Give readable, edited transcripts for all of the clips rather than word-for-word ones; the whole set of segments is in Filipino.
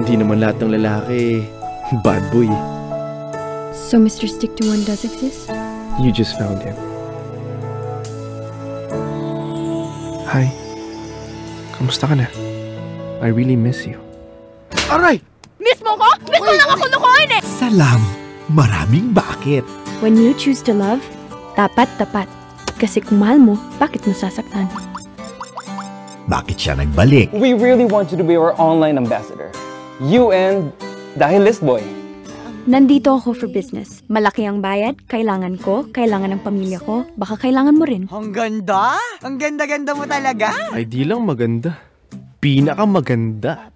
Hindi naman lahat ng lalaki bad boy. So Mr. Stick-to-One does exist? You just found him. Hi. Kamusta ka na? I really miss you. Aray! Miss mo ko? Miss mo lang ako lukuhin eh! Salam, maraming bakit. When you choose to love, dapat tapat. Kasi kung mahal mo, bakit masasaktan? Bakit siya nagbalik? We really want you to be our online ambassador. You and dahil list boy. Nandito ako for business. Malaki ang bayad, kailangan ko, kailangan ng pamilya ko, baka kailangan mo rin. Ang ganda! Ang ganda-ganda mo talaga! Ay di lang maganda. Pinakamaganda.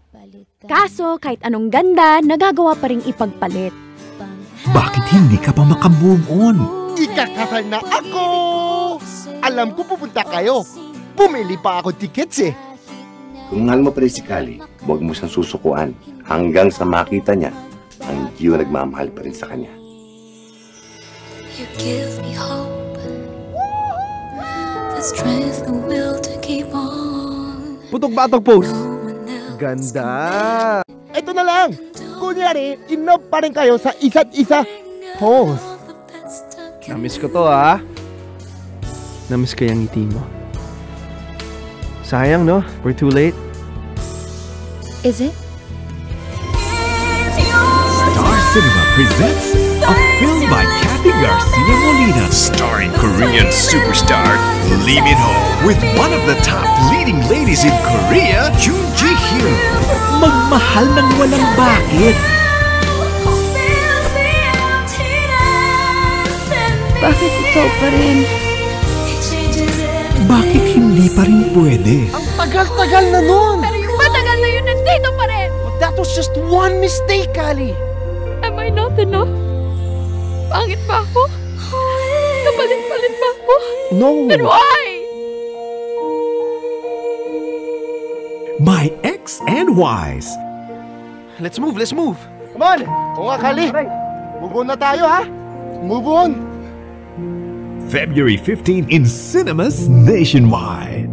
Kaso, kahit anong ganda, nagagawa pa rin ipagpalit. Bakit hindi ka pa makamove on? Ikakasal na ako! Alam ko pupunta kayo. Pumili pa ako tickets eh. Kung mahal mo pa rin si Kali, huwag mo siyang susukuan hanggang sa makita niya ang Gio nagmamahal pa rin sa kanya. You give me hope, the strength, the will to keep on. Putok-batok pose. Ganda. Ito na lang. Kunyari, in love pa rin kayo sa isa't isa. Pose. Namiss ko to ha. Namiss ko yung ngiti mo. Sayang no? We're too late. Is it? Star Cinema presents a film by Kathy Garcia Molina starring Korean superstar Lee Min-ho with one of the top leading ladies in Korea, Jun Ji-hyun. Magmahal ng walang bakit. Bakit ikaw pa rin? Bakit hindi pa rin pwede? Ang tagal-tagal na nun. Pero yung matagal na yun, nandito pa rin! That was just one mistake, Kali. Am I not enough? Pangit ba ako? Kapalit-palit ba ako? No. Then why? My X and Y's. Let's move, let's move. Come on. O nga, Kali. Move on na tayo, ha? Move on. February 15 in cinemas nationwide.